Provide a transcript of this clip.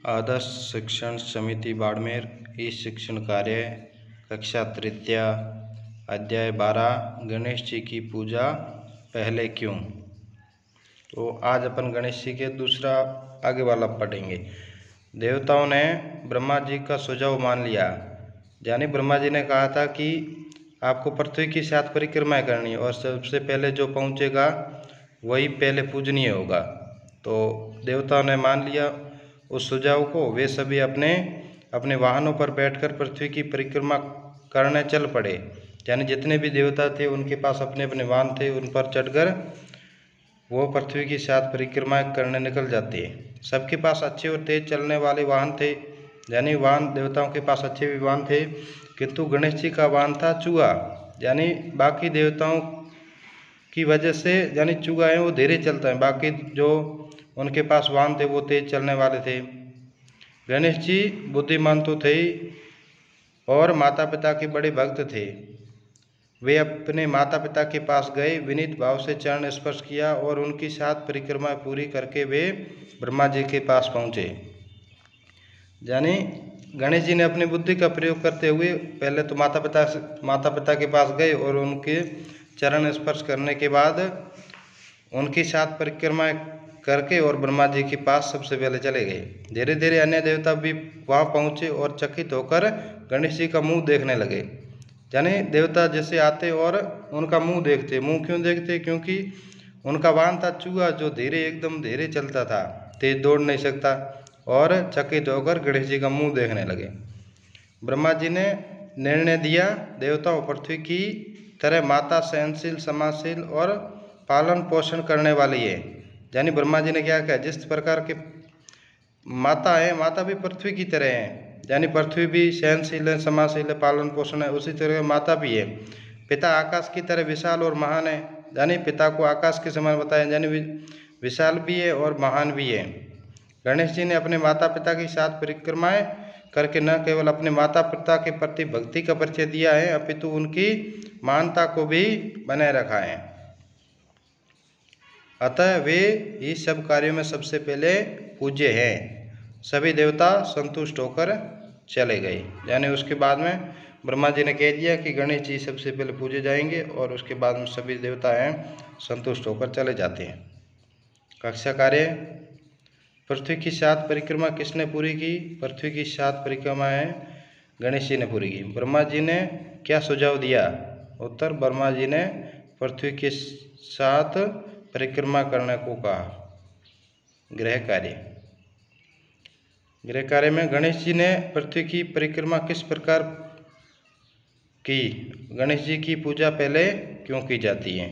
आदर्श शिक्षण समिति बाड़मेर ई शिक्षण कार्य कक्षा तृतीया अध्याय 12 गणेश जी की पूजा पहले क्यों। तो आज अपन गणेश जी के दूसरा आगे वाला पढ़ेंगे। देवताओं ने ब्रह्मा जी का सुझाव मान लिया, यानी ब्रह्मा जी ने कहा था कि आपको पृथ्वी की 7 परिक्रमाएं करनी है और सबसे पहले जो पहुंचेगा वही पहले पूजनीय होगा। तो देवताओं ने मान लिया उस सुझाव को। वे सभी अपने अपने वाहनों पर बैठकर पृथ्वी की परिक्रमा करने चल पड़े, यानी जितने भी देवता थे उनके पास अपने अपने वाहन थे, उन पर चढ़कर वो पृथ्वी की 7 परिक्रमाएं करने निकल जाते हैं। सबके पास अच्छे और तेज चलने वाले वाहन थे, यानी वाहन देवताओं के पास अच्छे भी वाहन थे, किंतु गणेश जी का वाहन था चूहा, यानी बाकी देवताओं की वजह से, यानी चूहा है वो धीरे चलता है, बाकी जो उनके पास वाहन थे वो तेज चलने वाले थे। गणेश जी बुद्धिमान तो थे और माता पिता के बड़े भक्त थे। वे अपने माता पिता के पास गए, विनीत भाव से चरण स्पर्श किया और उनकी 7 परिक्रमाएं पूरी करके वे ब्रह्मा जी के पास पहुँचे। यानी गणेश जी ने अपनी बुद्धि का प्रयोग करते हुए पहले तो माता पिता के पास गए और उनके चरण स्पर्श करने के बाद उनकी 7 परिक्रमाएं करके और ब्रह्मा जी के पास सबसे पहले चले गए। धीरे धीरे अन्य देवता भी वहाँ पहुँचे और चकित होकर गणेश जी का मुंह देखने लगे। यानी देवता जैसे आते और उनका मुंह देखते। मुंह क्यों देखते? क्योंकि उनका वाहन था चूहा जो एकदम धीरे चलता था, तेज दौड़ नहीं सकता, और चकित होकर गणेश जी का मुंह देखने लगे। ब्रह्मा जी ने निर्णय दिया, देवताओं पृथ्वी की तरह माता सहनशील, समाजशील और पालन पोषण करने वाली है। यानी ब्रह्मा जी ने क्या कहा, जिस प्रकार के माता है, माता भी पृथ्वी की तरह है, यानी पृथ्वी भी सहनशील है, समाजशील है, पालन पोषण है, उसी तरह माता भी है। पिता आकाश की तरह विशाल और महान है, यानी पिता को आकाश के समान बताया, यानी विशाल भी है और महान भी है। गणेश जी ने अपने माता पिता की 7 परिक्रमाएं करके न केवल अपने माता पिता के प्रति भक्ति का परिचय दिया है, अपितु उनकी महानता को भी बनाए रखा है। अतः वे इस सब कार्यों में सबसे पहले पूज्य हैं। सभी देवता संतुष्ट होकर चले गए, यानी उसके बाद में ब्रह्मा जी ने कह दिया कि गणेश जी सबसे पहले पूजे जाएंगे और उसके बाद में सभी देवता हैं संतुष्ट होकर चले जाते हैं। कक्षा कार्य, पृथ्वी की 7 परिक्रमा किसने पूरी की? पृथ्वी की 7 परिक्रमाएं गणेश जी ने पूरी की। ब्रह्मा जी ने क्या सुझाव दिया? उत्तर, ब्रह्मा जी ने पृथ्वी की 7 परिक्रमा करने को कहा। गृह कार्य में गणेश जी ने पृथ्वी की परिक्रमा किस प्रकार की? गणेश जी की पूजा पहले क्यों की जाती है?